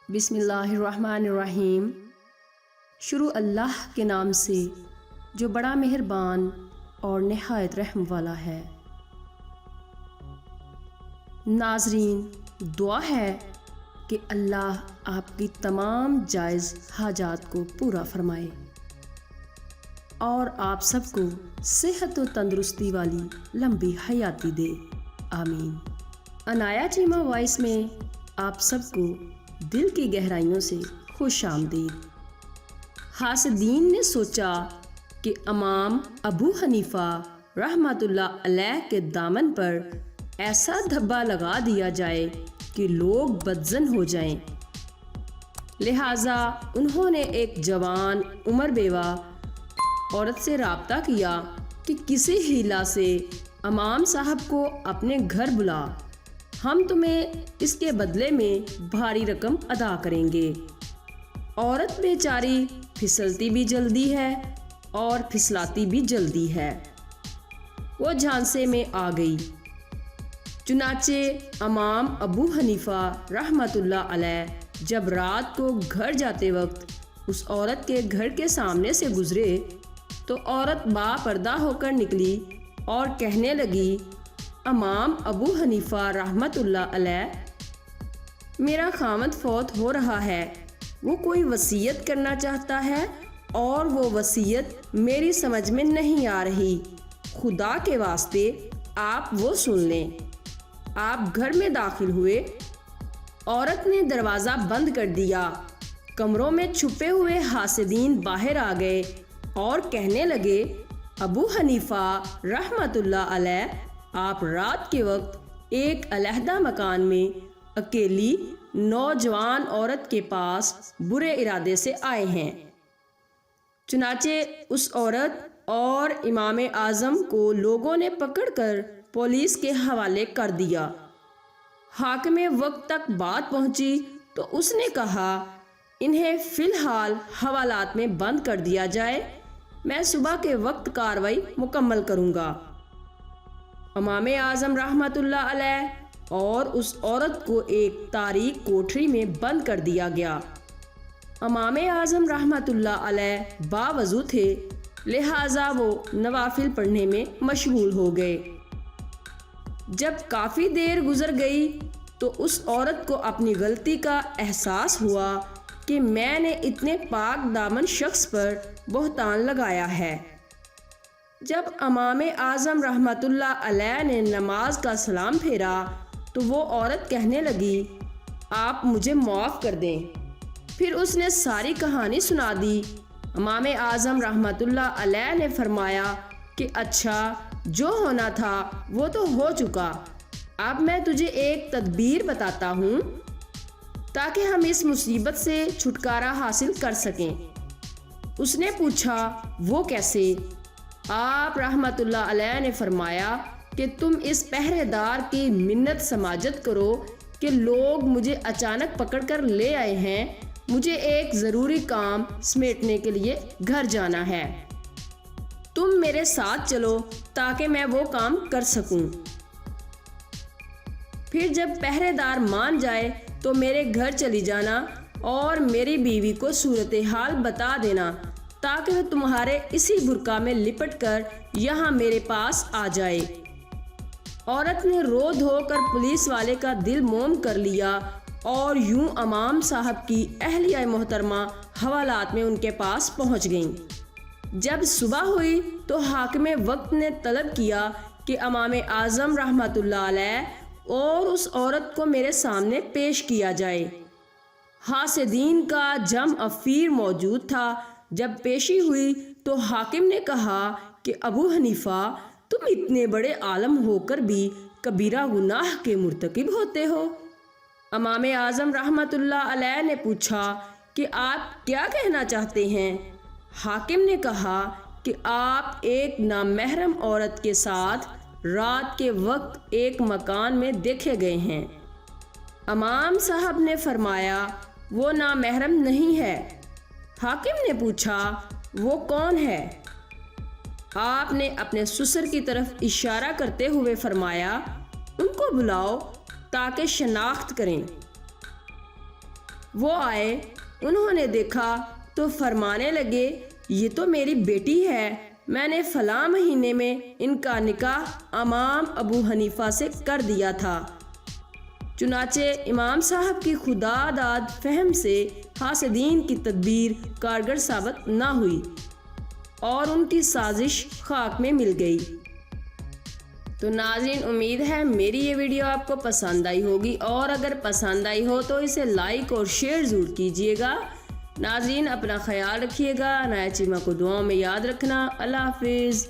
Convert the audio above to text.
بسم اللہ الرحمن الرحیم۔ شروع اللہ کے نام سے جو بڑا مہربان اور نہایت رحم والا ہے۔ ناظرین، دعا ہے کہ اللہ آپ کی تمام جائز حاجات کو پورا فرمائے اور آپ سب کو صحت و تندرستی والی لمبی حیاتی دے، آمین۔ عنایا چیمہ وائس میں آپ سب کو دل کی گہرائیوں سے خوش آمدید۔ حاسدین نے سوچا کہ امام ابو حنیفہ رحمۃ اللہ علیہ کے دامن پر ایسا دھبا لگا دیا جائے کہ لوگ بدظن ہو جائیں، لہٰذا انہوں نے ایک جوان عمر بیوہ عورت سے رابطہ کیا کہ کسی ہیلا سے امام صاحب کو اپنے گھر بلا، ہم تمہیں اس کے بدلے میں بھاری رقم ادا کریں گے۔ عورت بیچاری پھسلتی بھی جلدی ہے اور پھسلاتی بھی جلدی ہے، وہ جھانسے میں آ گئی۔ چنانچہ امام ابو حنیفہ رحمۃ اللہ علیہ جب رات کو گھر جاتے وقت اس عورت کے گھر کے سامنے سے گزرے تو عورت با پردہ ہو کر نکلی اور کہنے لگی، امام ابو حنیفہ رحمۃ اللہ علیہ، میرا خاوند فوت ہو رہا ہے، وہ کوئی وصیت کرنا چاہتا ہے اور وہ وصیت میری سمجھ میں نہیں آ رہی، خدا کے واسطے آپ وہ سن لیں۔ آپ گھر میں داخل ہوئے، عورت نے دروازہ بند کر دیا، کمروں میں چھپے ہوئے حاسدین باہر آ گئے اور کہنے لگے، ابو حنیفہ رحمۃ اللہ علیہ، آپ رات کے وقت ایک علیحدہ مکان میں اکیلی نوجوان عورت کے پاس برے ارادے سے آئے ہیں۔ چنانچہ اس عورت اور امام اعظم کو لوگوں نے پکڑ کر پولیس کے حوالے کر دیا۔ حاکم وقت تک بات پہنچی تو اس نے کہا، انہیں فی الحال حوالات میں بند کر دیا جائے، میں صبح کے وقت کارروائی مکمل کروں گا۔ امام اعظم رحمۃ اللہ علیہ اور اس عورت کو ایک تاریک کوٹری میں بند کر دیا گیا۔ امام اعظم رحمۃ اللہ علیہ باوضو تھے، لہٰذا وہ نوافل پڑھنے میں مشغول ہو گئے۔ جب کافی دیر گزر گئی تو اس عورت کو اپنی غلطی کا احساس ہوا کہ میں نے اتنے پاک دامن شخص پر بہتان لگایا ہے۔ جب امام اعظم رحمۃ اللہ علیہ نے نماز کا سلام پھیرا تو وہ عورت کہنے لگی، آپ مجھے معاف کر دیں۔ پھر اس نے ساری کہانی سنا دی۔ امام اعظم رحمۃ اللہ علیہ نے فرمایا کہ اچھا، جو ہونا تھا وہ تو ہو چکا، اب میں تجھے ایک تدبیر بتاتا ہوں تاکہ ہم اس مصیبت سے چھٹکارا حاصل کر سکیں۔ اس نے پوچھا، وہ کیسے؟ آپ رحمۃ اللہ علیہ نے فرمایا کہ تم اس پہرے دار کی منت سماجت کرو کہ لوگ مجھے اچانک پکڑ کر لے آئے ہیں، مجھے ایک ضروری کام سمیٹنے کے لیے گھر جانا ہے، تم میرے ساتھ چلو تاکہ میں وہ کام کر سکوں۔ پھر جب پہرے دار مان جائے تو میرے گھر چلی جانا اور میری بیوی کو صورتحال بتا دینا تاکہ وہ تمہارے اسی برقع میں لپٹ کر یہاں میرے پاس آ جائے۔ عورت نے رو دھو کر پولیس والے کا دل موم کر لیا اور یوں امام صاحب کی اہلیہ محترمہ حوالات میں ان کے پاس پہنچ گئیں۔ جب صبح ہوئی تو حاکم وقت نے طلب کیا کہ امام اعظم رحمۃ اللہ علیہ اور اس عورت کو میرے سامنے پیش کیا جائے۔ حاسدین کا جم افیر موجود تھا۔ جب پیشی ہوئی تو حاکم نے کہا کہ ابو حنیفہ، تم اتنے بڑے عالم ہو کر بھی کبیرہ گناہ کے مرتکب ہوتے ہو۔ امام اعظم رحمۃ اللہ علیہ نے پوچھا کہ آپ کیا کہنا چاہتے ہیں؟ حاکم نے کہا کہ آپ ایک نامحرم عورت کے ساتھ رات کے وقت ایک مکان میں دیکھے گئے ہیں۔ امام صاحب نے فرمایا، وہ نامحرم نہیں ہے۔ حاکم نے پوچھا، وہ کون ہے؟ آپ نے اپنے سسر کی طرف اشارہ کرتے ہوئے فرمایا، ان کو بلاؤ تاکہ شناخت کریں۔ وہ آئے، انہوں نے دیکھا تو فرمانے لگے یہ تو میری بیٹی ہے، میں نے فلاں مہینے میں ان کا نکاح امام ابو حنیفہ سے کر دیا تھا۔ چنانچہ امام صاحب کی خدا داد فہم سے حاسدین کی تدبیر کارگر ثابت نہ ہوئی اور ان کی سازش خاک میں مل گئی۔ تو ناظرین، امید ہے میری یہ ویڈیو آپ کو پسند آئی ہوگی، اور اگر پسند آئی ہو تو اسے لائک اور شیئر ضرور کیجیے گا۔ ناظرین، اپنا خیال رکھیے گا، نیا چیمہ کو دعاؤں میں یاد رکھنا۔ اللہ حافظ۔